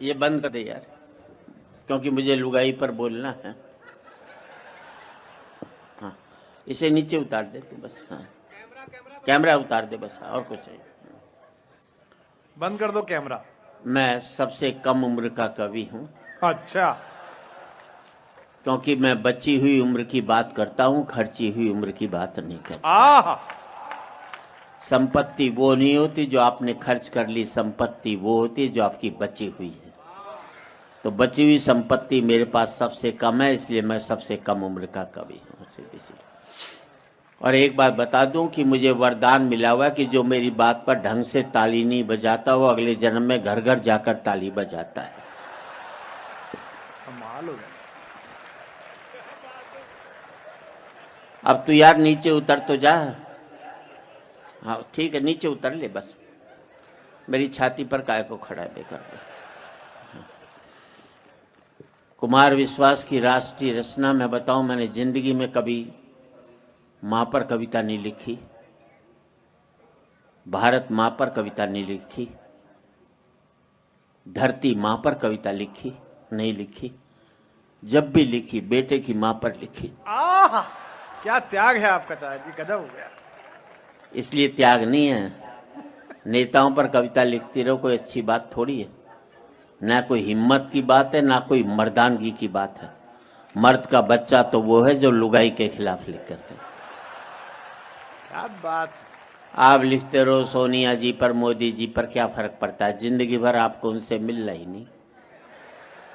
ये बंद कर दे यार, क्योंकि मुझे लुगाई पर बोलना है। हाँ, इसे नीचे उतार दे तू बस। हाँ, कैमरा उतार दे बस, और कुछ नहीं। बंद कर दो कैमरा। मैं सबसे कम उम्र का कवि हूँ, अच्छा, क्योंकि मैं बची हुई उम्र की बात करता हूँ, खर्ची हुई उम्र की बात नहीं करता। आह, संपत्ति वो नहीं होती जो आपने खर्च कर ली, संपत्ति वो होती है जो आपकी बची हुई है। तो बची हुई संपत्ति मेरे पास सबसे कम है, इसलिए मैं सबसे कम उम्र का कवि हूँ, सीधी सी। और एक बात बता दूं कि मुझे वरदान मिला हुआ है कि जो मेरी बात पर ढंग से ताली नहीं बजाता वो अगले जन्म में घर घर जाकर ताली बजाता है। कमाल हो गया। अब तू यार नीचे उतर तो जा। हाँ ठीक है, नीचे उतर ले बस, मेरी छाती पर काय को खड़ा बेकर दे। कुमार विश्वास की राष्ट्रीय रचना मैं बताऊं, मैंने जिंदगी में कभी माँ पर कविता नहीं लिखी, भारत माँ पर कविता नहीं लिखी, धरती माँ पर कविता लिखी नहीं लिखी, जब भी लिखी बेटे की माँ पर लिखी। आह, क्या त्याग है आपका चाचा जी, गजब हो गया। इसलिए त्याग नहीं है, नेताओं पर कविता लिखती रहो कोई अच्छी बात थोड़ी है, ना कोई हिम्मत की बात है ना कोई मर्दानगी की बात है। मर्द का बच्चा तो वो है जो लुगाई के खिलाफ लिख करते। क्या बात। आप लिखते रहो सोनिया जी पर, मोदी जी पर, क्या फर्क पड़ता है, जिंदगी भर आपको उनसे मिलना ही नहीं।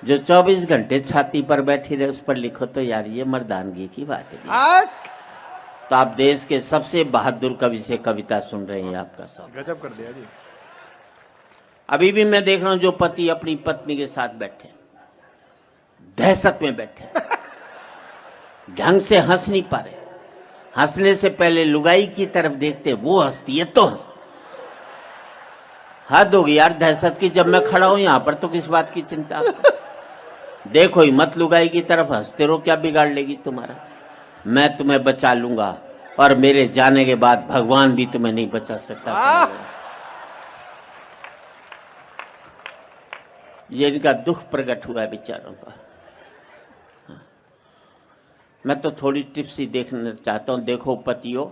जो 24 घंटे छाती पर बैठी रहे उस पर लिखो तो यार ये मर्दानगी की बात है। तो आप देश के सबसे बहादुर कवि से कविता सुन रहे हैं, आपका सब गजब कर दिया जी। अभी भी मैं देख रहा हूं जो पति अपनी पत्नी के साथ बैठे, दहशत में बैठे, ढंग से हंस नहीं पा रहे, हंसने से पहले लुगाई की तरफ देखते, वो हंसती है तो हंस। हद होगी यार दहशत की, जब मैं खड़ा हूं यहां पर तो किस बात की चिंता। देखो ही मत लुगाई की तरफ, हंसते रहो, क्या बिगाड़ लेगी तुम्हारा। मैं तुम्हें बचा लूंगा और मेरे जाने के बाद भगवान भी तुम्हें नहीं बचा सकता। ये इनका दुख प्रकट हुआ है बेचारों का। मैं तो थोड़ी टिप्स ही देखना चाहता हूं। देखो पतियों,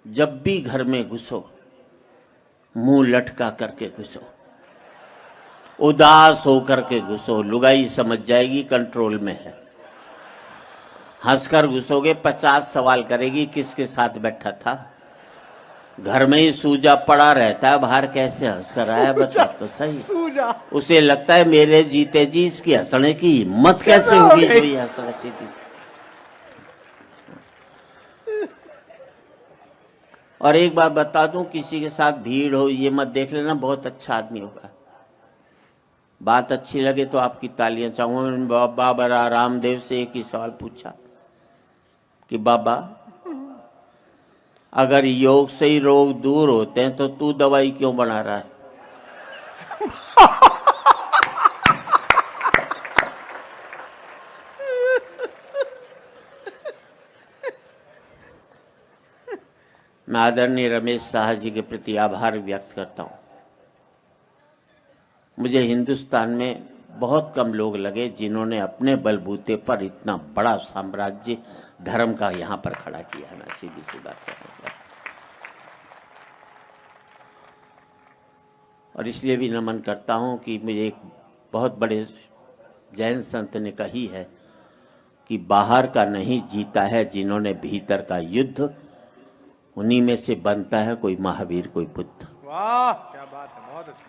जब भी घर में घुसो मुंह लटका करके घुसो, उदास होकर के घुसो, लुगाई समझ जाएगी कंट्रोल में है। हंसकर घुसोगे 50 सवाल करेगी किसके साथ बैठा था। घर में ही सूजा पड़ा रहता है, बाहर कैसे हंसकर आया बता तो सही। सूजा, उसे लगता है मेरे जीते जी इसकी हंसने की हिम्मत कैसे होगी जो ये हंसने सीधी। और एक बात बता दूं, किसी के साथ भीड़ हो ये मत देख लेना बहुत अच्छा आदमी होगा, बात अच्छी लगे तो आपकी तालियां चाहूंगा। बाबा रामदेव से एक ही सवाल पूछा कि बाबा अगर योग से ही रोग दूर होते हैं तो तू दवाई क्यों बना रहा है। मैं आदरणीय रमेश साहा जी के प्रति आभार व्यक्त करता हूं। मुझे हिंदुस्तान में बहुत कम लोग लगे जिन्होंने अपने बलबूते पर इतना बड़ा साम्राज्य धर्म का यहां पर खड़ा किया है। मैं सीधी सी बात कहूंगा, और इसलिए भी नमन करता हूं कि मुझे एक बहुत बड़े जैन संत ने कही है कि बाहर का नहीं जीता है जिन्होंने भीतर का युद्ध, उन्हीं में से बनता है कोई महावीर कोई बुद्ध। वाह क्या बात है, बहुत अच्छा।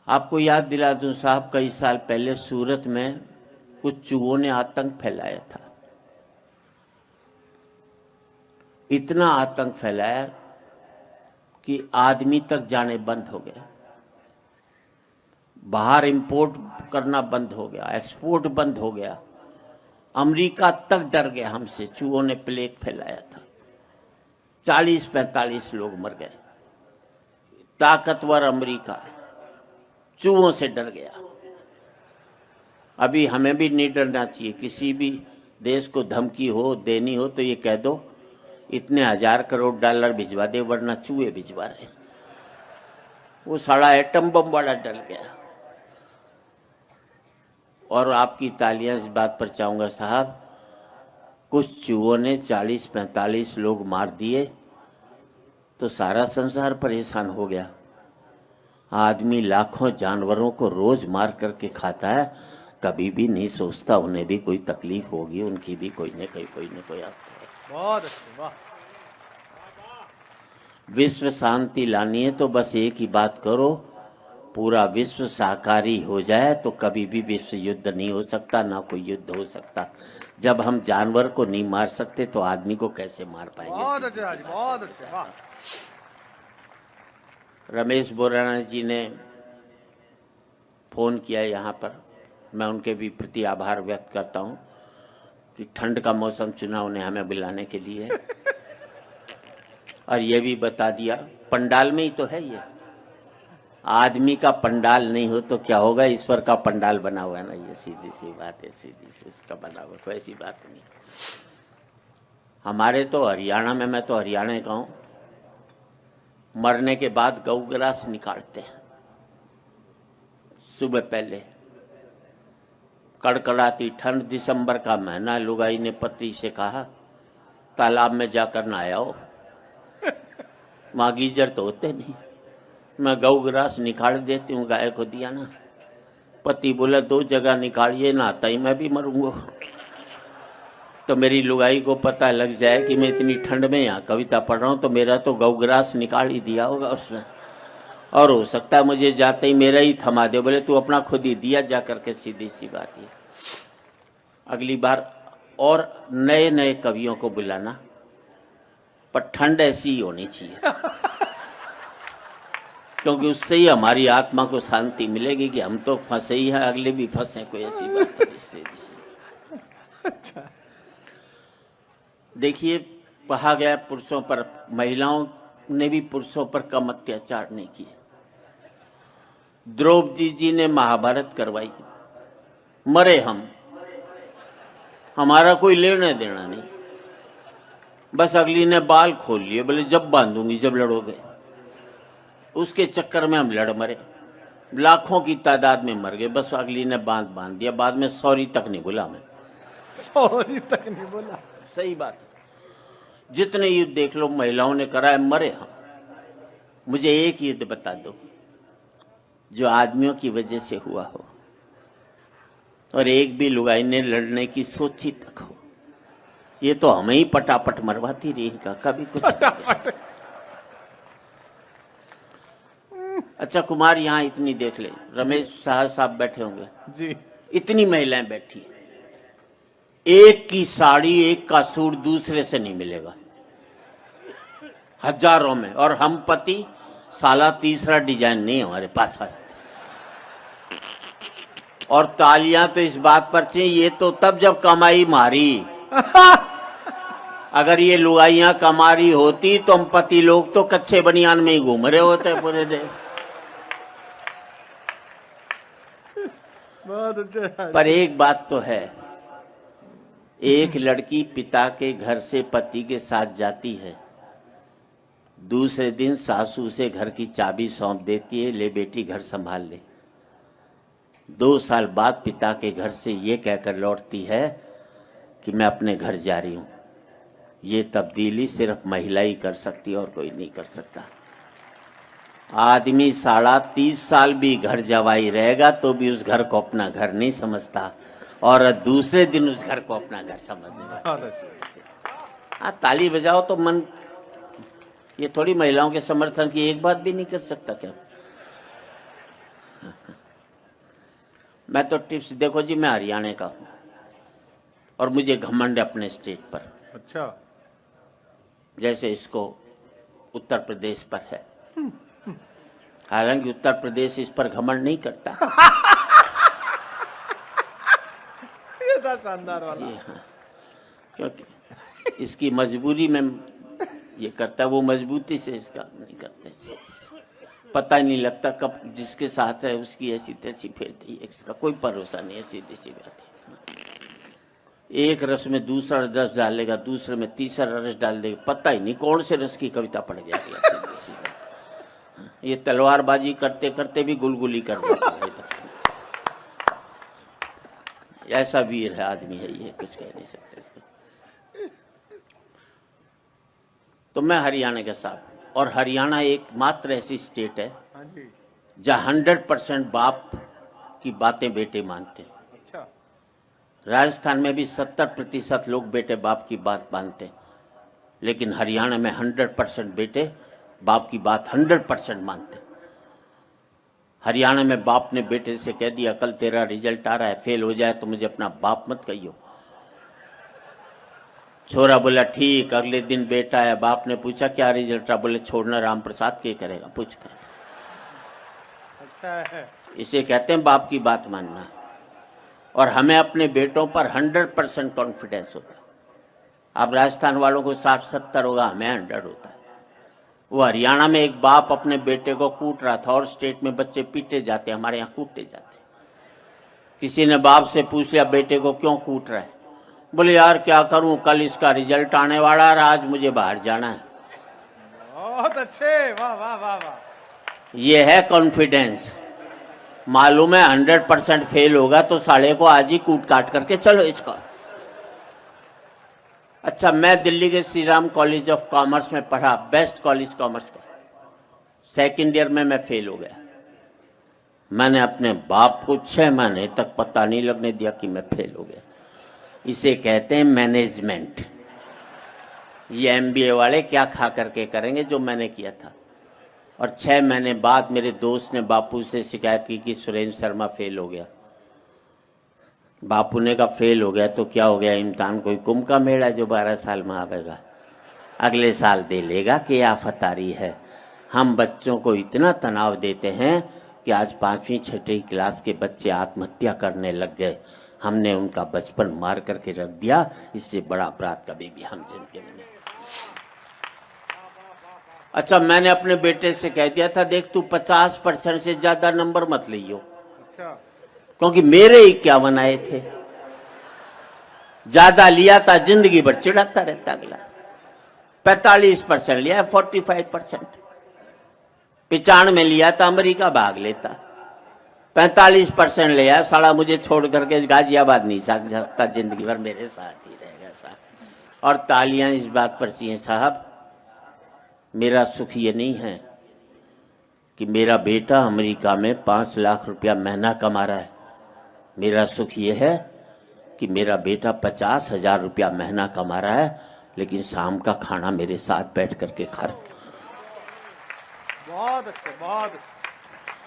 आपको याद दिला दूं साहब, कई साल पहले सूरत में कुछ चूहों ने आतंक फैलाया था। इतना आतंक फैलाया कि आदमी तक जाने बंद हो गया, बाहर इंपोर्ट करना बंद हो गया, एक्सपोर्ट बंद हो गया, अमेरिका तक डर गया हमसे। चूहों ने प्लेग फैलाया था, 40-45 लोग मर गए। ताकतवर अमेरिका चूहों से डर गया। अभी हमें भी नहीं डरना चाहिए, किसी भी देश को धमकी हो देनी हो तो ये कह दो इतने 1000 करोड़ डॉलर भिजवा दे वरना चूहे भिजवा रहे। वो साला एटम बम वाला डल गया। और आपकी तालियां इस बात पर चाहूंगा साहब, कुछ चूहों ने 40-45 लोग मार दिए तो सारा संसार परेशान हो गया। आदमी लाखों जानवरों को रोज मार करके खाता है, कभी भी नहीं सोचता उन्हें भी कोई तकलीफ होगी, उनकी भी कोई न कोई आता है। बहुत अच्छे, वाह। विश्व शांति लानी है तो बस एक ही बात करो, पूरा विश्व शाकाहारी हो जाए तो कभी भी विश्व युद्ध नहीं हो सकता, ना कोई युद्ध हो सकता। जब हम जानवर को नहीं मार सकते तो आदमी को कैसे मार पाएंगे? बहुत अच्छे राज, बहुत अच्छे, वाह। रमेश बोराना जी ने फोन किया यहाँ पर, मैं उनके भी प्रति आभार व्यक्त करता हूँ कि ठंड का मौसम चुना उन्हें हमें बुलाने के लिए और ये भी बता दिया पंडाल में ही तो है ये, आदमी का पंडाल नहीं हो तो क्या होगा, ईश्वर का पंडाल बना हुआ है ना, ये सीधी सी बात है, सीधी सी इसका बना हुआ, कोई ऐसी बात नहीं। हमारे तो हरियाणा में, मैं तो हरियाणा का हूँ, मरने के बाद गौग्रास निकालते हैं सुबह पहले, कड़कड़ाती ठंड, दिसंबर का महीना, लुगाई ने पति से कहा तालाब में जाकर नहाओ, वहां गीजर तो होते नहीं, मैं गौग्रास निकाल देती हूँ, गाय को दिया ना। पति बोला 2 जगह निकालिए, नहाता ही मैं भी मरूंगा। तो मेरी लुगाई को पता लग जाए कि मैं इतनी ठंड में यहाँ कविता पढ़ रहा हूँ तो मेरा तो गौग्रास निकाल ही दिया होगा उसने, और हो सकता है मुझे जाते ही मेरा ही थमा दे, बोले तू अपना खुद ही दिया जा करके, सीधी सी बात है। अगली बार और नए नए कवियों को बुलाना, पर ठंड ऐसी ही होनी चाहिए क्योंकि उससे ही हमारी आत्मा को शांति मिलेगी कि हम तो फंसे ही हैं, अगले भी फंसे, कोई ऐसी बात नहीं। अच्छा, देखिए कहा गया पुरुषों पर, महिलाओं ने भी पुरुषों पर कम अत्याचार नहीं किए। द्रौपदी जी ने महाभारत करवाई, मरे हम, हमारा कोई लेना देना नहीं, बस अगली ने बाल खोल लिए, बोले जब बांधूंगी जब लड़ोगे, उसके चक्कर में हम लड़ मरे, लाखों की तादाद में मर गए, बस अगली ने बांध दिया, बाद में सॉरी तक नहीं बोला, मैं सॉरी तक नहीं बोला। सही बात है। जितने युद्ध देख लो महिलाओं ने करा है, मरे हम। मुझे एक युद्ध बता दो जो आदमियों की वजह से हुआ हो और एक भी लुगाई ने लड़ने की सोची तक हो, ये तो हमें ही पटापट मरवाती रही, इनका कभी कुछ नहीं। अच्छा कुमार, यहाँ इतनी देख ले, रमेश शाह साहब बैठे होंगे जी, इतनी महिलाएं बैठी, एक की साड़ी, एक का सूट दूसरे से नहीं मिलेगा, हजारों में, और हम पति साला तीसरा डिजाइन नहीं हमारे पास है। और तालियां तो इस बात पर चाहिए, ये तो तब जब कमाई मारी अगर ये लुगाइयां कमारी होती तो हम पति लोग तो कच्चे बनियान में ही घूम रहे होते पूरे दिन। बहुत अच्छे। पर एक बात तो है, एक लड़की पिता के घर से पति के साथ जाती है, दूसरे दिन सासू से घर की चाबी सौंप देती है, ले बेटी घर संभाल ले। 2 साल बाद पिता के घर से ये कहकर लौटती है कि मैं अपने घर जा रही हूं। ये तब्दीली सिर्फ महिला ही कर सकती है और कोई नहीं कर सकता। आदमी 30.5 साल भी घर जवाई रहेगा तो भी उस घर को अपना घर नहीं समझता, और दूसरे दिन उस घर को अपना घर समझने लगता। हाँ, ताली बजाओ तो मन, ये थोड़ी महिलाओं के समर्थन की एक बात भी नहीं कर सकता क्या? मैं तो टिप्स, देखो जी मैं हरियाणा का हूं और मुझे घमंड अपने स्टेट पर, अच्छा, जैसे इसको उत्तर प्रदेश पर है। हालांकि उत्तर प्रदेश इस पर घमंड नहीं करता। ये था शानदार वाला। हाँ, क्योंकि इसकी मजबूरी में ये करता है, वो मजबूती से इसका नहीं करते। पता ही नहीं लगता कब जिसके साथ है उसकी ऐसी तैसी फेर दी है, इसका कोई भरोसा नहीं है, सीधी सी बात है। एक रस में दूसरा रस डालेगा, दूसरे में तीसरा रस डाल देगा, पता ही नहीं कौन से रस की कविता पढ़ गया। ये तलवारबाजी करते करते भी गुलगुली कर देता है। ऐसा वीर है आदमी है ये, कुछ कह नहीं सकते इसको। तो मैं हरियाणा के साथ, और हरियाणा एकमात्र ऐसी स्टेट है हाँ जी। जहाँ 100% बाप की बातें बेटे मानते हैं। अच्छा। राजस्थान में भी 70% लोग बेटे बाप की बात मानते हैं, लेकिन हरियाणा में 100% बेटे बाप की बात 100% मानते हैं। हरियाणा में बाप ने बेटे से कह दिया कल तेरा रिजल्ट आ रहा है, फेल हो जाए तो मुझे अपना बाप मत कहियो। छोरा बोला ठीक। अगले दिन बेटा आया, बाप ने पूछा क्या रिजल्ट रहा, बोले छोड़ना राम प्रसाद के करेगा, पूछ कर। अच्छा है। इसे कहते हैं बाप की बात मानना। और हमें अपने बेटों पर 100% कॉन्फिडेंस होता है। अब राजस्थान वालों को 60-70 होगा, हमें 100 होता है। वो हरियाणा में एक बाप अपने बेटे को कूट रहा था, और स्टेट में बच्चे पीटे जाते, हमारे यहाँ कूटे जाते। किसी ने बाप से पूछ लिया बेटे को क्यों कूट रहा है, बोले यार क्या करूं, कल इसका रिजल्ट आने वाला है, आज मुझे बाहर जाना है। बहुत अच्छे, वाह वाह वाह वाह। ये है कॉन्फिडेंस। मालूम है 100% फेल होगा तो साले को आज ही कूट काट करके चलो इसका। अच्छा, मैं दिल्ली के Shri Ram college of commerce में पढ़ा, बेस्ट कॉलेज कॉमर्स का। सेकेंड ईयर में मैं फेल हो गया। मैंने अपने बाप को 6 महीने तक पता नहीं लगने दिया कि मैं फेल हो गया। इसे कहते हैं मैनेजमेंट। ये एमबीए वाले क्या खा करके करेंगे जो मैंने किया था। और 6 महीने बाद मेरे दोस्त ने बापू से शिकायत की कि सुरेंद्र शर्मा फेल हो गया। बापू ने कहा फेल हो गया तो क्या हो गया, इम्तिहान कोई कुंभ का मेला जो 12 साल में आवेगा, अगले साल दे लेगा, कि आफत आ रही है। हम बच्चों को इतना तनाव देते हैं कि आज 5वीं 6वीं क्लास के बच्चे आत्महत्या करने लग गए। हमने उनका बचपन मार करके रख दिया। इससे बड़ा अपराध कभी भी हम जिनके में नहीं। अच्छा, मैंने अपने बेटे से कह दिया था देख तू 50% से ज्यादा नंबर मत लियो। अच्छा। क्योंकि मेरे 51 आए थे, ज्यादा लिया था जिंदगी भर चिढ़ाता रहता अगला। 45% लिया, 45%। 95 लिया था अमेरिका भाग लेता। 45% लिया, साला मुझे छोड़ करके गाजियाबाद नहीं सकता, जिंदगी भर मेरे साथ ही रहेगा साहब। और तालियां इस बात पर चाहिए साहब, मेरा सुख ये नहीं है कि मेरा बेटा अमेरिका में 5 लाख रुपया महीना कमा रहा है। मेरा सुख ये है कि मेरा बेटा 50,000 रुपया महीना कमा रहा है, लेकिन शाम का खाना मेरे साथ बैठ करके खा रहा है। बहुत अच्छे, बहुत अच्छे।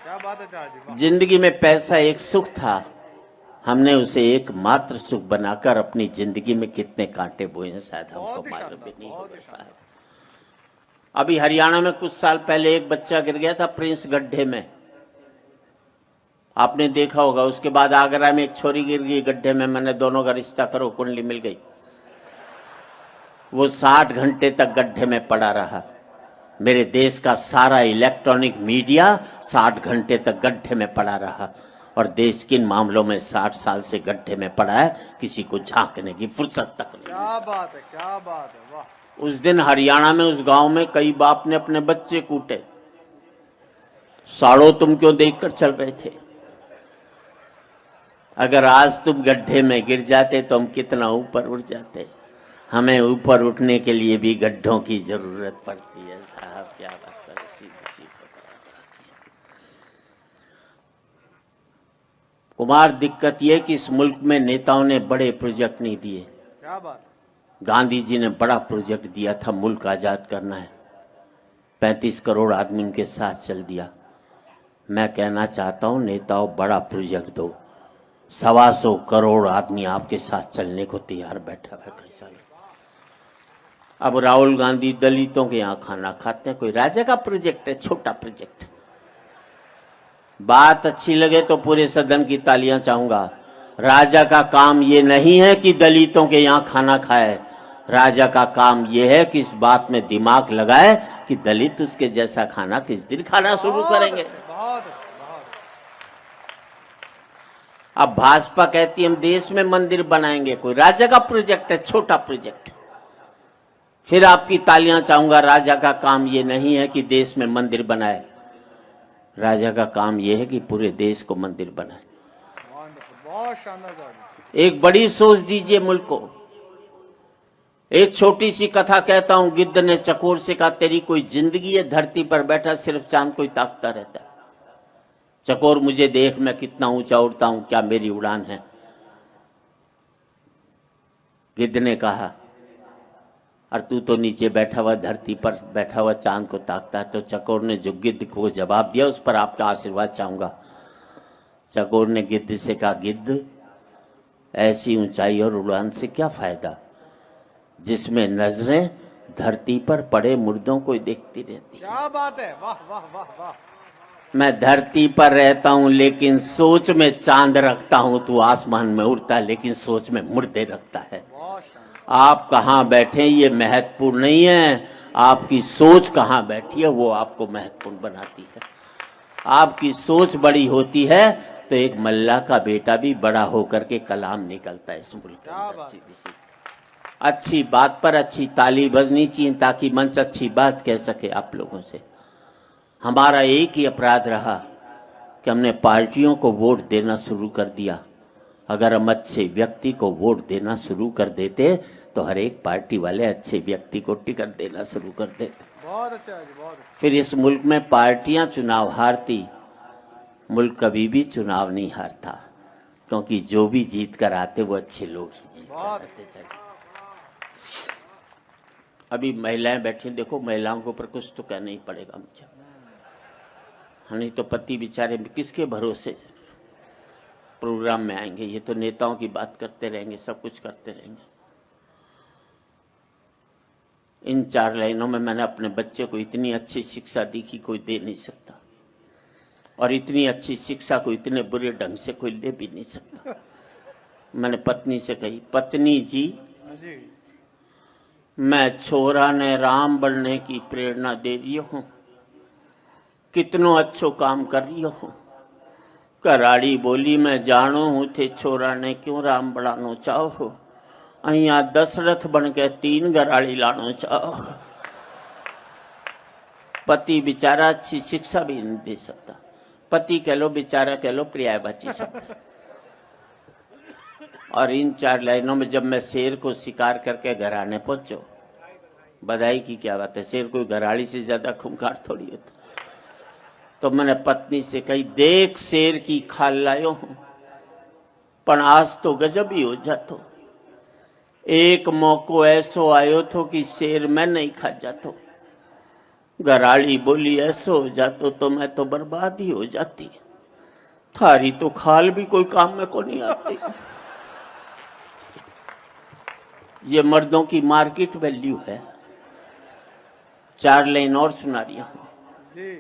क्या बात है चाचा जी। जिंदगी में पैसा एक सुख था, हमने उसे एक मात्र सुख बनाकर अपनी जिंदगी में कितने कांटे बोए हैं शायद हमको मालूम भी नहीं होगा साहब। अभी हरियाणा में कुछ साल पहले एक बच्चा गिर गया था प्रिंस गड्ढे में, आपने देखा होगा। उसके बाद आगरा में एक छोरी गिर गई गड्ढे में, मैंने दोनों का रिश्ता करो कुंडली मिल गई। वो 60 घंटे तक गड्ढे में पड़ा रहा। मेरे देश का सारा इलेक्ट्रॉनिक मीडिया 60 घंटे तक गड्ढे में पड़ा रहा। और देश किन मामलों में 60 साल से गड्ढे में पड़ा है, किसी को झांकने की फुर्सत तक नहीं। क्या बात है, क्या बात है, वाह। उस दिन हरियाणा में उस गांव में कई बाप ने अपने बच्चे कूटे। साड़ो तुम क्यों देखकर चल रहे थे? अगर आज तुम गड्ढे में गिर जाते तो हम कितना ऊपर उठ जाते। हमें ऊपर उठने के लिए भी गड्ढों की जरूरत पड़ती है साहब। क्या बात है, सीधी कुमार, दिक्कत यह कि इस मुल्क में नेताओं ने बड़े प्रोजेक्ट नहीं दिए। क्या बात। गांधी जी ने बड़ा प्रोजेक्ट दिया था, मुल्क आजाद करना है। 35 करोड़ आदमी उनके साथ चल दिया। मैं कहना चाहता हूं नेताओं, बड़ा प्रोजेक्ट दो। 125 करोड़ आदमी आपके साथ चलने को तैयार बैठा है। कैसा लगा? अब राहुल गांधी दलितों के यहाँ खाना खाते हैं, कोई राजा का प्रोजेक्ट है, छोटा प्रोजेक्ट। बात अच्छी लगे तो पूरे सदन की तालियां चाहूंगा। राजा का काम ये नहीं है कि दलितों के यहाँ खाना खाए। राजा का काम यह है कि इस बात में दिमाग लगाए कि दलित उसके जैसा खाना किस दिन खाना शुरू करेंगे। बहुत अच्छे, बहुत। अब भाजपा कहती है हम देश में मंदिर बनाएंगे, कोई राजा का प्रोजेक्ट है, छोटा प्रोजेक्ट है। फिर आपकी तालियां चाहूंगा। राजा का काम ये नहीं है कि देश में मंदिर बनाए, राजा का काम ये है कि पूरे देश को मंदिर बनाए। बहुत शानदार जवाब। एक बड़ी सोच दीजिए मुल्क को। एक छोटी सी कथा कहता हूं। गिद्ध ने चकोर से कहा तेरी कोई जिंदगी है धरती पर बैठा सिर्फ चांद को ही ताकता रहता है। चकोर मुझे देख, मैं कितना ऊंचा उड़ता हूं, क्या मेरी उड़ान है? गिद्ध ने कहा और तू तो नीचे बैठा हुआ धरती पर बैठा हुआ चांद को ताकता है। तो चकोर ने जो गिद्ध को जवाब दिया उस पर आपका आशीर्वाद चाहूंगा। चकोर ने गिद्ध से कहा गिद्ध, ऐसी ऊंचाई और उड़ान से क्या फायदा जिसमें नजरें धरती पर पड़े मुर्दों को देखती रहती। क्या बात है, वाह वाह वाह वाह। मैं धरती पर रहता हूं लेकिन सोच में चांद रखता हूं। तू आसमान में उड़ता है लेकिन सोच में मुर्दे रखता है। आप कहां बैठे ये महत्वपूर्ण नहीं है, आपकी सोच कहां बैठी है वो आपको महत्वपूर्ण बनाती है। आपकी सोच बड़ी होती है तो एक मल्ला का बेटा भी बड़ा होकर के कलाम निकलता है इस मुल्क के अंदर। सीधी सी अच्छी बात पर अच्छी ताली बजनी चाहिए ताकि मंच अच्छी बात कह सके आप लोगों से। हमारा एक ही अपराध रहा कि हमने पार्टियों को वोट देना शुरू कर दिया। अगर हम अच्छे व्यक्ति को वोट देना शुरू कर देते तो हर एक पार्टी वाले अच्छे व्यक्ति को टिकट देना शुरू कर देते। बहुत अच्छा है, बहुत अच्छा। फिर इस मुल्क में पार्टियां चुनाव हारती, मुल्क कभी भी चुनाव नहीं हारता, क्योंकि जो भी जीत कर आते वो अच्छे लोग ही जीत कर आते। चलिए अभी महिलाएं बैठी, देखो महिलाओं के ऊपर कुछ तो कहना ही पड़ेगा मुझे, नहीं तो पति बेचारे किसके भरोसे प्रोग्राम में आएंगे। ये तो नेताओं की बात करते रहेंगे, सब कुछ करते रहेंगे। इन 4 लाइनों में मैंने अपने बच्चे को इतनी अच्छी शिक्षा दी कि कोई दे नहीं सकता, और इतनी अच्छी शिक्षा को इतने बुरे ढंग से कोई ले भी नहीं सकता। मैंने पत्नी से कही, पत्नी जी मैं छोरा ने राम बनने की प्रेरणा दे रही हूं, कितनो अच्छो काम कर रही हूं। कराड़ी बोली मैं जानो हूं थे छोरा ने क्यों राम बनानो चाहो, अहिया दशरथ बन के 3 गराड़ी लानो चाहो। पति बेचारा अच्छी शिक्षा भी नहीं दे सकता, पति कह लो बेचारा कह लो पर्यायवाची शब्द। और इन 4 लाइनों में जब मैं शेर को शिकार करके घर आने पहुंचो, बधाई की क्या बात है, शेर कोई घराड़ी से ज्यादा खूंखार थोड़ी होता। तो मैंने पत्नी से कही देख शेर की खाल लायो हूं, पण आज तो गजब ही हो जातो। एक मौको ऐसो आयो थो कि शेर मैं नहीं खा जातो। घराड़ी बोली ऐसो हो जातो तो मैं तो बर्बाद ही हो जाती, थारी तो खाल भी कोई काम में को नहीं आती। ये मर्दों की मार्केट वैल्यू है। 4 लाइन और सुना रही हूं।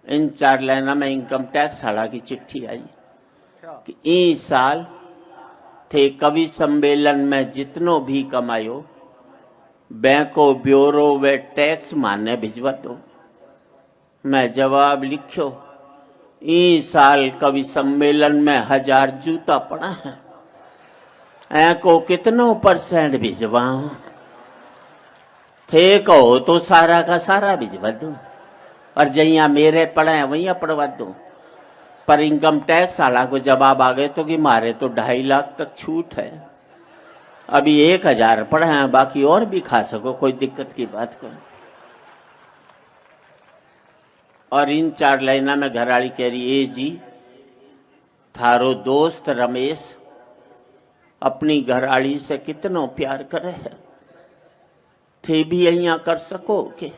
इन 4 लाइनों में इनकम टैक्स हाड़ा की चिट्ठी आई कि इस साल थे कवि सम्मेलन में जितनो भी कमायो बैंको ब्यूरो व टैक्स माने भिजवा दो। मैं जवाब लिखो इस साल कवि सम्मेलन में 1000 जूता पड़ा है, ऐको कितनो % भिजवाऊं? थे कहो तो सारा का सारा भिजवा दूं, और जहिया मेरे पड़े हैं वहीं पड़वा दूं। पर इनकम टैक्स वाला को जवाब आ गए तो कि मारे तो 2.5 लाख तक छूट है, अभी 1000 पड़े हैं, बाकी और भी खा सको, कोई दिक्कत की बात कोई। और इन 4 लाइना में घराड़ी कह रही ए जी थारो दोस्त रमेश अपनी घराड़ी से कितनो प्यार करे है, थे भी यहाँ कर सको के?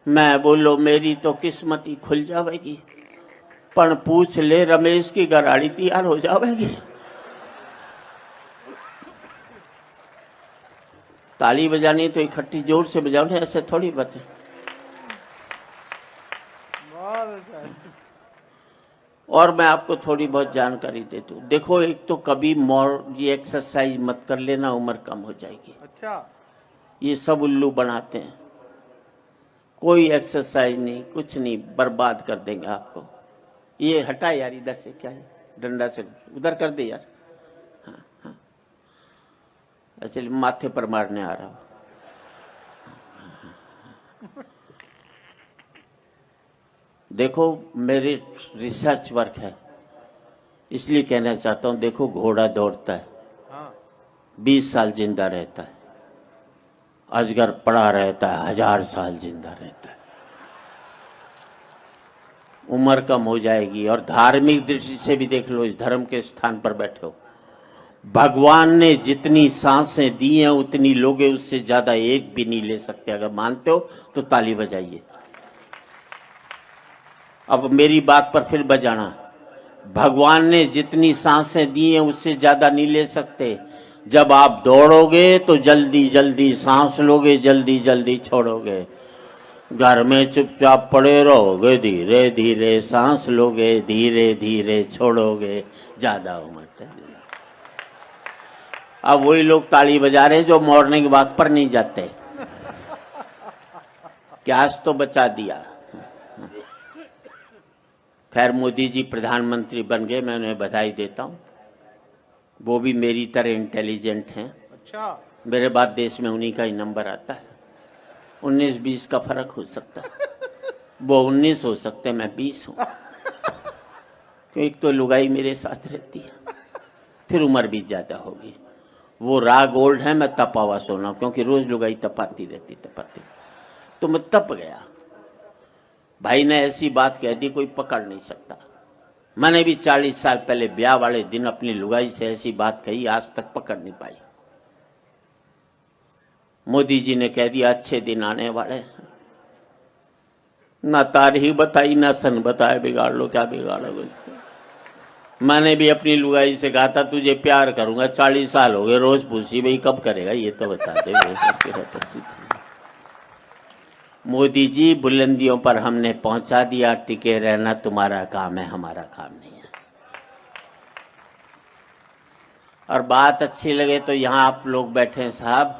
मैं बोलो मेरी तो किस्मत ही खुल जाएगी, पण पूछ ले रमेश की घराड़ी तैयार हो जाएगी। ताली बजानी तो इकट्ठी जोर से बजाओ, ऐसे थोड़ी बात है। और मैं आपको थोड़ी बहुत जानकारी दे दूं। देखो एक तो कभी ये एक्सरसाइज मत कर लेना, उम्र कम हो जाएगी। अच्छा, ये सब उल्लू बनाते हैं, कोई एक्सरसाइज नहीं, कुछ नहीं, बर्बाद कर देंगे आपको। ये हटा यार इधर से, क्या है डंडा से उधर कर दे यार। हाँ हाँ, चलिए माथे पर मारने आ रहा हूं। देखो मेरे रिसर्च वर्क है, इसलिए कहना चाहता हूं। देखो घोड़ा दौड़ता है, हाँ 20 साल जिंदा रहता है, अजगर पड़ा रहता है, 1000 साल जिंदा रहता है, उम्र कम हो जाएगी। और धार्मिक दृष्टि से भी देख लो, इस धर्म के स्थान पर बैठे हो, भगवान ने जितनी सांसें दी हैं उतनी लोगे, उससे ज्यादा एक भी नहीं ले सकते। अगर मानते हो तो ताली बजाइए। अब मेरी बात पर फिर बजाना, भगवान ने जितनी सांसें दी हैं उससे ज्यादा नहीं ले सकते। जब आप दौड़ोगे तो जल्दी जल्दी सांस लोगे, जल्दी जल्दी छोड़ोगे। घर में चुपचाप पड़े रहोगे, धीरे धीरे सांस लोगे, धीरे धीरे छोड़ोगे, ज्यादा उम्र तक। अब वही लोग ताली बजा रहे हैं जो मॉर्निंग वॉक पर नहीं जाते। क्या आज तो बचा दिया। खैर मोदी जी प्रधानमंत्री बन गए, मैं उन्हें बधाई देता हूं। वो भी मेरी तरह इंटेलिजेंट हैं। अच्छा, मेरे बाद देश में उन्हीं का ही नंबर आता है। 19-20 का फर्क हो सकता है, वो 19 हो सकते, मैं 20 हूँ। क्योंकि एक तो लुगाई मेरे साथ रहती है, फिर उम्र भी ज्यादा होगी। वो रा गोल्ड है, मैं तपा हुआ सोना, क्योंकि रोज लुगाई तपाती रहती तपाती, तो मैं तप गया। भाई ने ऐसी बात कह दी कोई पकड़ नहीं सकता। मैंने भी 40 साल पहले ब्याह वाले दिन अपनी लुगाई से ऐसी बात कही, आज तक पकड़ नहीं पाई। मोदी जी ने कह दिया अच्छे दिन आने वाले हैं। ना तारीख बताई ना सन बताए, बिगाड़ लो क्या बिगाड़ोगे इसको। मैंने भी अपनी लुगाई से कहा था तुझे प्यार करूंगा, 40 साल हो गए, रोज पूछी भाई कब करेगा, ये तो बता दे। मोदी जी बुलंदियों पर हमने पहुंचा दिया, टिके रहना तुम्हारा काम है, हमारा काम नहीं है। और बात अच्छी लगे तो यहां आप लोग बैठे हैं साहब,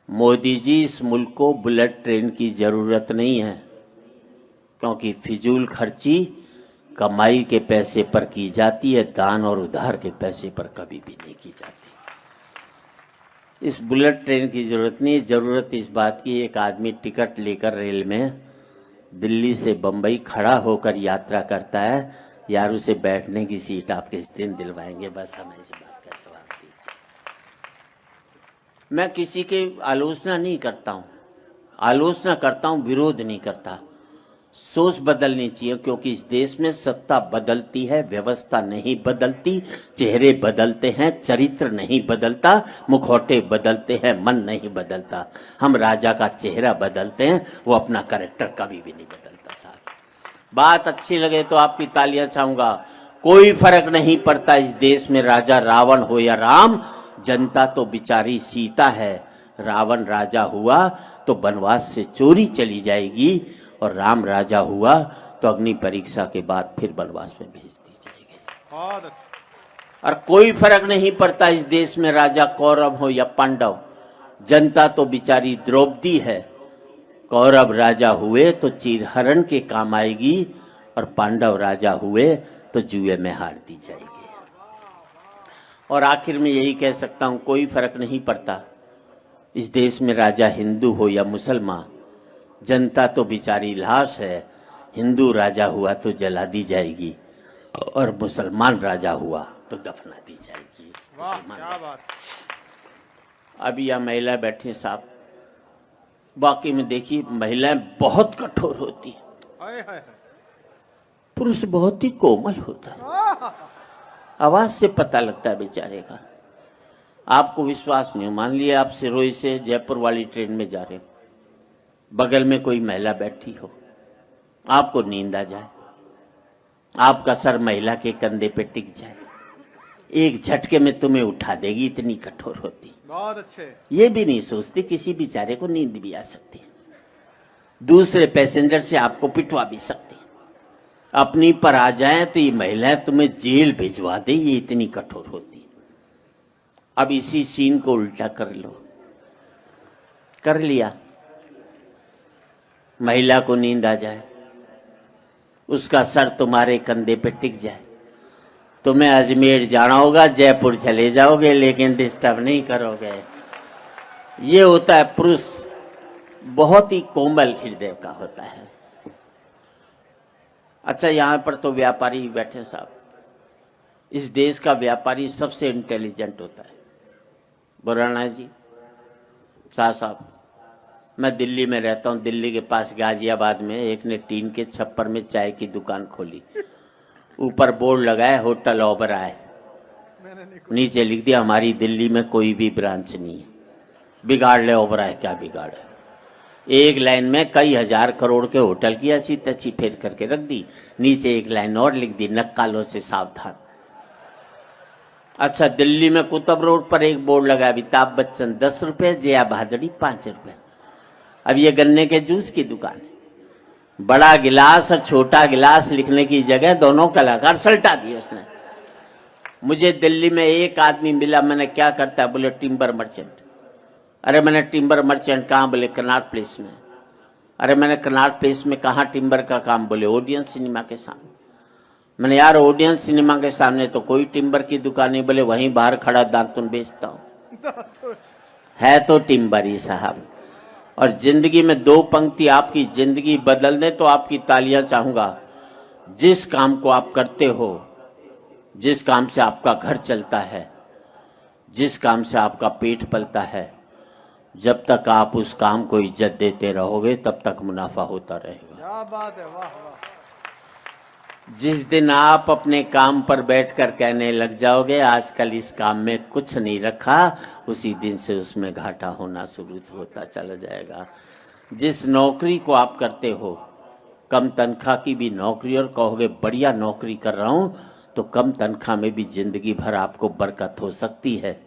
मोदी जी इस मुल्क को बुलेट ट्रेन की जरूरत नहीं है, क्योंकि फिजूल खर्ची कमाई के पैसे पर की जाती है, दान और उधार के पैसे पर कभी भी नहीं की जाती। इस बुलेट ट्रेन की जरूरत नहीं, जरूरत इस बात की एक आदमी टिकट लेकर रेल में दिल्ली से बंबई खड़ा होकर यात्रा करता है, यार उसे बैठने की सीट आप किस दिन दिलवाएंगे, बस हमें इस बात का जवाब दीजिए। मैं किसी की आलोचना नहीं करता हूं, आलोचना करता हूं, विरोध नहीं करता। सोच बदलनी चाहिए, क्योंकि इस देश में सत्ता बदलती है, व्यवस्था नहीं बदलती। चेहरे बदलते हैं, चरित्र नहीं बदलता। मुखौटे बदलते हैं, मन नहीं बदलता। हम राजा का चेहरा बदलते हैं, वो अपना कैरेक्टर कभी भी नहीं बदलता साहब। बात अच्छी लगे तो आपकी तालियां चाहूंगा। कोई फर्क नहीं पड़ता इस देश में राजा रावण हो या राम, जनता तो बिचारी सीता है। रावण राजा हुआ तो वनवास से चोरी चली जाएगी, और राम राजा हुआ तो अग्नि परीक्षा के बाद फिर वनवास में भेज दी जाएगी। बहुत अच्छा। और कोई फर्क नहीं पड़ता इस देश में राजा कौरव हो या पांडव, जनता तो बिचारी द्रौपदी है। कौरव राजा हुए तो चीरहरण के काम आएगी, और पांडव राजा हुए तो जुए में हार दी जाएगी। और आखिर में यही कह सकता हूं, कोई फर्क नहीं पड़ता इस देश में राजा हिंदू हो या मुसलमान, जनता तो बेचारी लाश है। हिंदू राजा हुआ तो जला दी जाएगी, और मुसलमान राजा हुआ तो दफना दी जाएगी। वाह क्या बात। अभी यह महिला बैठी साहब, वाकई में देखिए महिलाएं बहुत कठोर होती है, हाय हाय हाय। पुरुष बहुत ही कोमल होता है। आवाज से पता लगता है बेचारे का। आपको विश्वास नहीं हो, मान लिया आप सिरोही से जयपुर वाली ट्रेन में जा रहे हो, बगल में कोई महिला बैठी हो, आपको नींद आ जाए, आपका सर महिला के कंधे पे टिक जाए, एक झटके में तुम्हें उठा देगी, इतनी कठोर होती। बहुत अच्छे। ये भी नहीं सोचती किसी बेचारे को नींद भी आ सकती है, दूसरे पैसेंजर से आपको पिटवा भी सकती है। अपनी पर आ जाए तो ये महिलाएं तुम्हें जेल भिजवा दे, ये इतनी कठोर होती है। अब इसी सीन को उल्टा कर लो, कर लिया, महिला को नींद आ जाए, उसका सर तुम्हारे कंधे पे टिक जाए। तुम्हें अजमेर जाना होगा, जयपुर चले जाओगे, लेकिन डिस्टर्ब नहीं करोगे। ये होता है पुरुष, बहुत ही कोमल हृदय का होता है। अच्छा, यहां पर तो व्यापारी बैठे साहब। इस देश का व्यापारी सबसे इंटेलिजेंट होता है। बुराना जी साहब, मैं दिल्ली में रहता हूँ। दिल्ली के पास गाजियाबाद में एक ने टीन के छप्पर में चाय की दुकान खोली। ऊपर बोर्ड लगाया होटल ओबराय, नीचे लिख दिया हमारी दिल्ली में कोई भी ब्रांच नहीं है। बिगाड़ ले ओबराय, क्या बिगाड़ है। एक लाइन में कई हजार करोड़ के होटल की ऐसी तची फेर करके रख दी। नीचे एक लाइन और लिख दी, नक्कालों से सावधान। अच्छा, दिल्ली में कुतुब रोड पर एक बोर्ड लगा, अमिताभ बच्चन 10 रुपए, जया भादड़ी 5 रुपए। अब ये गन्ने के जूस की दुकान है। बड़ा गिलास और छोटा गिलास लिखने की जगह दोनों कलाकार सल्टा दिए उसने। मुझे दिल्ली में एक आदमी मिला, मैंने क्या करता है, बोले टिम्बर मर्चेंट। अरे मैंने टिम्बर मर्चेंट कहाँ, बोले कनाट प्लेस में। अरे मैंने कनाट प्लेस में कहाँ टिम्बर का काम, बोले ओडियन सिनेमा के सामने। मैंने यार ओडियन सिनेमा के सामने तो कोई टिम्बर की दुकान नहीं, बोले वहीं बाहर खड़ा दांतुन बेचता हूँ। है तो टिम्बर ही साहब। और जिंदगी में 2 पंक्ति आपकी जिंदगी बदल दे तो आपकी तालियां चाहूंगा। जिस काम को आप करते हो, जिस काम से आपका घर चलता है, जिस काम से आपका पेट पलता है, जब तक आप उस काम को इज्जत देते रहोगे तब तक मुनाफा होता रहेगा। क्या बात है, वाह वाह। जिस दिन आप अपने काम पर बैठकर कहने लग जाओगे आजकल इस काम में कुछ नहीं रखा, उसी दिन से उसमें घाटा होना शुरू होता चला जाएगा। जिस नौकरी को आप करते हो, कम तनख्वाह की भी नौकरी, और कहोगे बढ़िया नौकरी कर रहा हूं, तो कम तनख्वाह में भी जिंदगी भर आपको बरकत हो सकती है।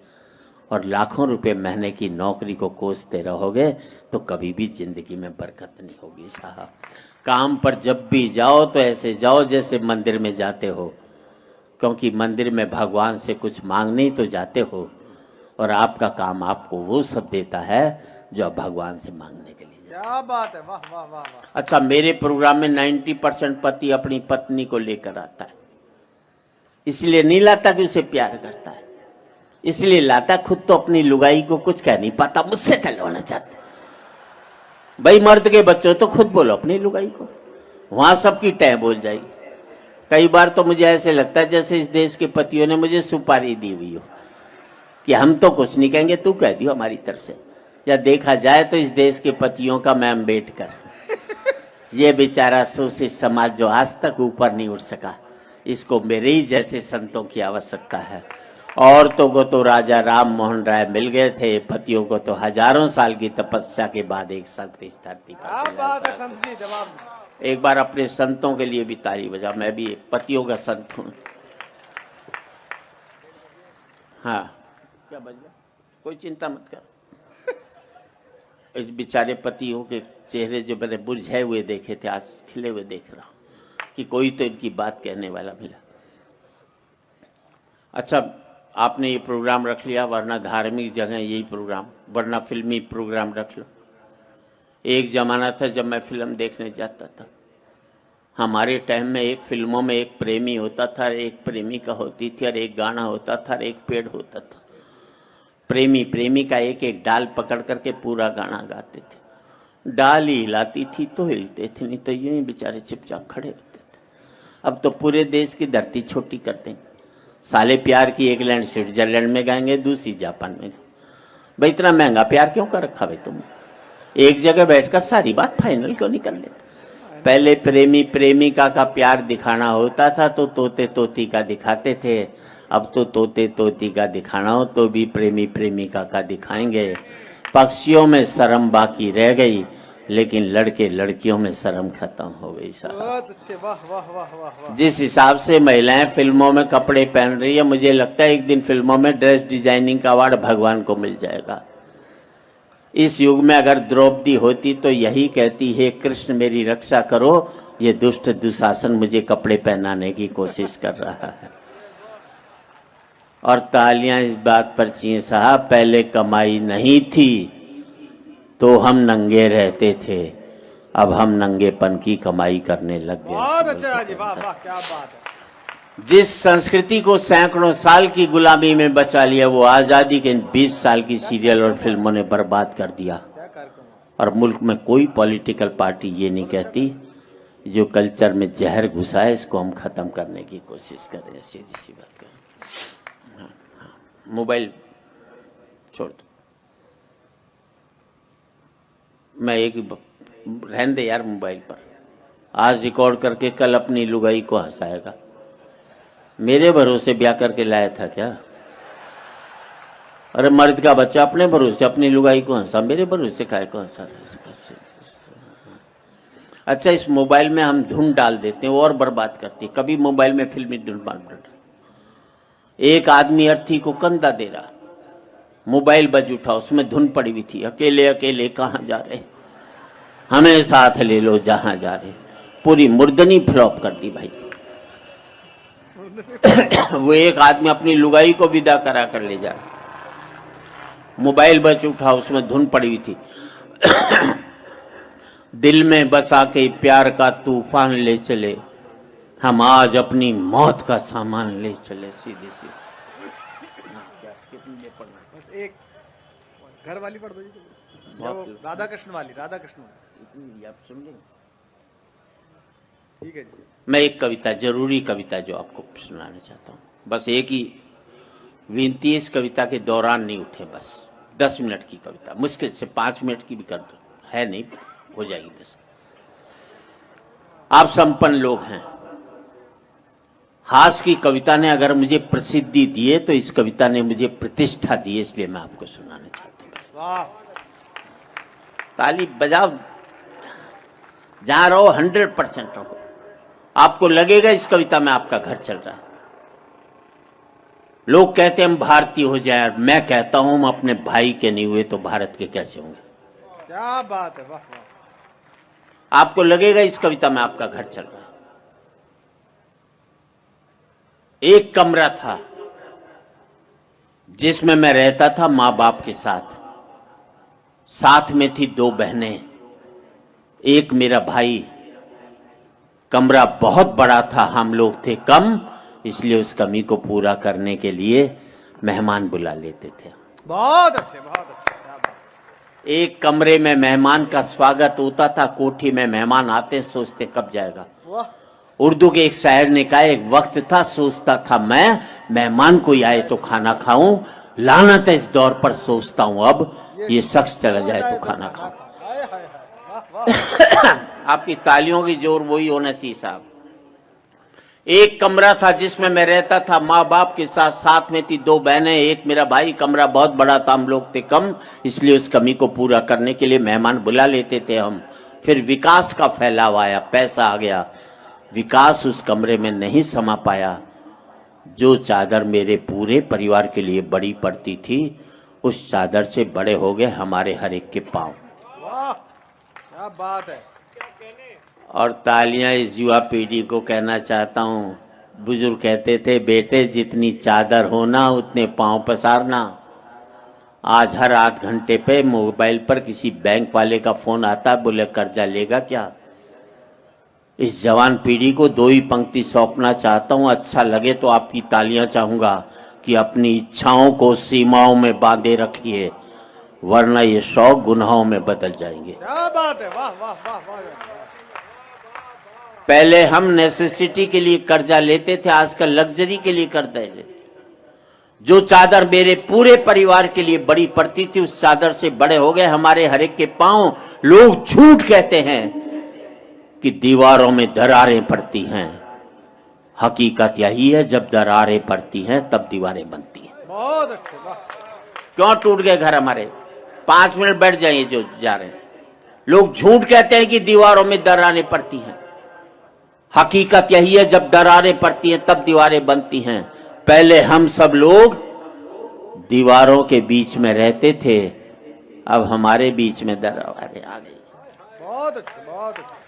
और लाखों रुपए महीने की नौकरी को कोसते रहोगे तो कभी भी जिंदगी में बरकत नहीं होगी साहब। काम पर जब भी जाओ तो ऐसे जाओ जैसे मंदिर में जाते हो, क्योंकि मंदिर में भगवान से कुछ मांगने ही तो जाते हो, और आपका काम आपको वो सब देता है जो आप भगवान से मांगने के लिए। क्या बात है, वाह वाह वाह वाह। अच्छा, मेरे प्रोग्राम में 90% पति अपनी पत्नी को लेकर आता है। इसलिए नहीं लाता कि उसे प्यार करता है, इसलिए लाता खुद तो अपनी लुगाई को कुछ कह नहीं पाता, मुझसे कहलवाना चाहता। भाई मर्द के बच्चों तो खुद बोलो अपनी लुगाई को, वहां सबकी टह बोल जाएगी। कई बार तो मुझे ऐसे लगता है जैसे इस देश के पतियों ने मुझे सुपारी दी हुई हो कि हम तो कुछ नहीं कहेंगे, तू कह दियो हमारी तरफ से। या देखा जाए तो इस देश के पतियों का मैं अम्बेडकर, ये बेचारा शोषित समाज जो आज तक ऊपर नहीं उठ सका, इसको मेरे ही जैसे संतों की आवश्यकता है। औरतों को तो राजा राम मोहन राय मिल गए थे, पतियों को तो हजारों साल की तपस्या के बाद एक संत इस धरती पर। क्या बात है संत जी, जवाब। एक बार अपने संतों के लिए भी ताली बजा, मैं भी एक पतियों का संत हूँ। हाँ, क्या बज गया, कोई चिंता मत कर। इस बेचारे पतियों के चेहरे जो मैंने बुझे हुए देखे थे, आज खिले हुए देख रहा हूँ कि कोई तो इनकी बात कहने वाला मिला। अच्छा, आपने ये प्रोग्राम रख लिया, वरना धार्मिक जगह यही प्रोग्राम, वरना फिल्मी प्रोग्राम रख लो। एक जमाना था जब मैं फिल्म देखने जाता था, हमारे टाइम में एक फिल्मों में एक प्रेमी होता था, एक प्रेमिका होती थी, और एक गाना होता था, और एक पेड़ होता था। प्रेमी प्रेमिका एक एक डाल पकड़ करके पूरा गाना गाते थे। डाल ही हिलाती थी तो हिलते थे, नहीं तो यूं ही बेचारे चुपचाप खड़े होते थे। अब तो पूरे देश की धरती छोटी कर देंगे। साले प्यार की एक लाइन स्विट्जरलैंड में गाएंगे, दूसरी जापान में। भाई इतना महंगा प्यार क्यों कर रखा भाई तुम? एक जगह बैठकर सारी बात फाइनल क्यों नहीं कर लेते? पहले प्रेमी प्रेमिका का प्यार दिखाना होता था तो तोते तोती का दिखाते थे, अब तो तोते तोती का दिखाना हो तो भी प्रेमी प्रेमिका का दिखाएंगे। पक्षियों में शर्म बाकी रह गई, लेकिन लड़के लड़कियों में शर्म खत्म हो गई साहब। बहुत अच्छे, वाह वाह वाह वाह वाह। जिस हिसाब से महिलाएं फिल्मों में कपड़े पहन रही है, मुझे लगता है एक दिन फिल्मों में ड्रेस डिजाइनिंग का अवार्ड भगवान को मिल जाएगा। इस युग में अगर द्रौपदी होती तो यही कहती है, कृष्ण मेरी रक्षा करो, ये दुष्ट दुशासन मुझे कपड़े पहनाने की कोशिश कर रहा है। और तालियां इस बात पर चाहिए साहब, पहले कमाई नहीं थी तो हम नंगे रहते थे, अब हम नंगेपन की कमाई करने लग गए। बहुत अच्छा जी, वाह वाह, क्या बात है। जिस संस्कृति को सैकड़ों साल की गुलामी में बचा लिया, वो आजादी के 20 साल की सीरियल और फिल्मों ने बर्बाद कर दिया। क्या कार्यक्रम है। और मुल्क में कोई पॉलिटिकल पार्टी ये नहीं कहती जो कल्चर में जहर घुसा है इसको हम खत्म करने की कोशिश कर रहे हैं। सीधी सी बात करें। हाँ, हाँ, मोबाइल छोड़ दो। मैं एक रहने दे यार मोबाइल पर। आज रिकॉर्ड करके कल अपनी लुगाई को हंसाएगा। मेरे भरोसे ब्याह करके लाया था क्या? अरे मर्द का बच्चा अपने भरोसे अपनी लुगाई को हंसा, मेरे भरोसे काय को हंसा? अच्छा, इस मोबाइल में हम धुन डाल देते हैं और बर्बाद करती है। कभी मोबाइल में फिल्मी धुन डाल। एक आदमी अर्थी को कंधा दे रहा, मोबाइल बज उठा, उसमें धुन पड़ी हुई थी, अकेले अकेले कहाँ जा रहे, हमें साथ ले लो जहां जा रहे। पूरी मुर्दनी फ्लॉप कर दी भाई। वो एक आदमी अपनी लुगाई को विदा करा कर ले जा, मोबाइल बच उठा, उसमें धुन पड़ी हुई थी। दिल में बसा के प्यार का तूफान ले चले, हम आज अपनी मौत का सामान ले चले। सीधे सीधे बस एक घर वाली पढ़ दो जी, वो राधा कृष्ण वाली, राधा कृष्ण वाली। आप सुन लेंगे। ठीक है जी। मैं एक कविता, जरूरी कविता जो आपको सुनाना चाहता हूँ, बस एक ही विनती है, इस कविता के दौरान नहीं उठे, बस 10 मिनट की कविता, मुश्किल से 5 मिनट की भी कर दो, है नहीं, हो जाएगी 10। आप संपन्न लोग हैं। हास की कविता ने अगर मुझे प्रसिद्धि दी है तो इस कविता ने मुझे प्रतिष्ठा दी है, इसलिए मैं आपको सुनाना चाहता हूँ। वाह, ताली बजाओ, जहां रहो 100% रहो। आपको लगेगा इस कविता में आपका घर चल रहा है। लोग कहते हैं हम भारतीय हो जाए, मैं कहता हूं हम अपने भाई के नहीं हुए तो भारत के कैसे होंगे? क्या बात है, वाह वाह। आपको लगेगा इस कविता में आपका घर चल रहा है। एक कमरा था जिसमें मैं रहता था मां बाप के साथ। साथ में थी 2 बहनें, एक मेरा भाई। कमरा बहुत बड़ा था, हम लोग थे कम, इसलिए उस कमी को पूरा करने के लिए मेहमान बुला लेते थे। बहुत अच्छे, बहुत अच्छे, क्या बात। एक कमरे में मेहमान का स्वागत होता था। कोठी में मेहमान आते सोचते कब जाएगा। वाह, उर्दू के एक शायर ने कहा, एक वक्त था सोचता था मैं, मेहमान कोई आए तो खाना खाऊं, लानत है इस दौर पर सोचता हूं अब, ये शख्स चला जाए तो खाना खाऊं। हाय हाय हाय, वाह वाह। आपकी तालियों की जोर वही होना चाहिए साहब। एक कमरा था जिसमें मैं रहता था माँ बाप के साथ, साथ में थी 2 बहनें, एक मेरा भाई। कमरा बहुत बड़ा था, हम लोग थे कम, इसलिए उस कमी को पूरा करने के लिए मेहमान बुला लेते थे हम। फिर विकास का फैलाव आया, पैसा आ गया, विकास उस कमरे में नहीं समा पाया। जो चादर मेरे पूरे परिवार के लिए बड़ी पड़ती थी, उस चादर से बड़े हो गए हमारे हर एक के पांव। वाह, क्या बात है। और तालियां इस युवा पीढ़ी को कहना चाहता हूँ। बुजुर्ग कहते थे, बेटे जितनी चादर होना उतने पांव पसारना। आज हर आध घंटे पे मोबाइल पर किसी बैंक वाले का फोन आता, बोले कर्जा लेगा क्या। इस जवान पीढ़ी को 2 ही पंक्ति सौंपना चाहता हूँ, अच्छा लगे तो आपकी तालियां चाहूंगा कि अपनी इच्छाओं को सीमाओं में बांधे रखिए, वरना ये शौक गुनाहों में बदल जाएंगे। क्या बात है, वाह वाह वाह वाह। पहले हम नेसेसिटी के लिए कर्जा लेते थे, आजकल लग्जरी के लिए कर्जा लेते। जो चादर मेरे पूरे परिवार के लिए बड़ी पड़ती थी, उस चादर से बड़े हो गए हमारे हर एक के पांव। लोग झूठ कहते हैं कि दीवारों में दरारें पड़ती हैं, हकीकत यही है जब दरारें पड़ती हैं तब दीवारें बनती हैं। बहुत अच्छे, वाह। क्यों टूट गए घर हमारे? 5 मिनट बैठ जाइए जो जा रहे हैं। लोग झूठ कहते हैं कि दीवारों में दरारें पड़ती हैं, हकीकत यही है जब दरारें पड़ती हैं तब दीवारें बनती हैं। पहले हम सब लोग दीवारों के बीच में रहते थे, अब हमारे बीच में दरारें आ गई। बहुत अच्छे, बहुत अच्छे।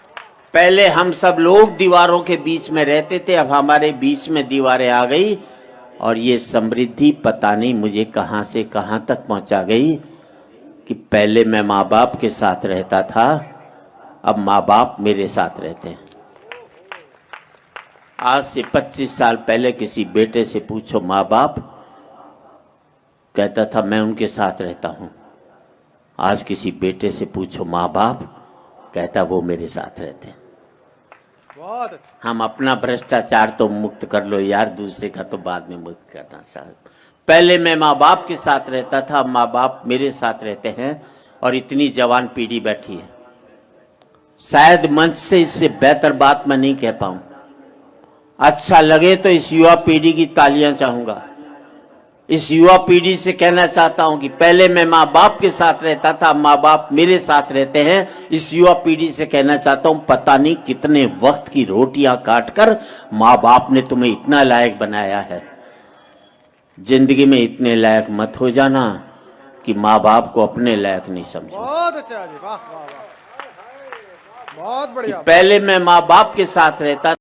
पहले हम सब लोग दीवारों के बीच में रहते थे, अब हमारे बीच में दीवारें आ गई। और ये समृद्धि पता नहीं मुझे कहां से कहां तक पहुंचा गई कि पहले मैं माँ बाप के साथ रहता था, अब माँ बाप मेरे साथ रहते हैं। आज से 25 साल पहले किसी बेटे से पूछो माँ बाप, कहता था मैं उनके साथ रहता हूं। आज किसी बेटे से पूछो माँ बाप, कहता वो मेरे साथ रहते हैं। बहुत अच्छा। हम अपना भ्रष्टाचार तो मुक्त कर लो यार, दूसरे का तो बाद में मुक्त करना साहब। पहले मैं माँ बाप के साथ रहता था, माँ बाप मेरे साथ रहते हैं और इतनी जवान पीढ़ी बैठी है। शायद मंच से इससे बेहतर बात मैं नहीं कह पाऊं। अच्छा लगे तो इस युवा पीढ़ी की तालियां चाहूंगा। इस युवा पीढ़ी से कहना चाहता हूं कि पहले मैं माँ बाप के साथ रहता था, माँ बाप मेरे साथ रहते हैं। इस युवा पीढ़ी से कहना चाहता हूं, पता नहीं कितने वक्त की रोटियां काटकर माँ बाप ने तुम्हें इतना लायक बनाया है। जिंदगी में इतने लायक मत हो जाना कि माँ बाप को अपने लायक नहीं समझो। बहुत अच्छा जी, वाह वाह वाह, बहुत बढ़िया। पहले मैं माँ बाप के साथ रहता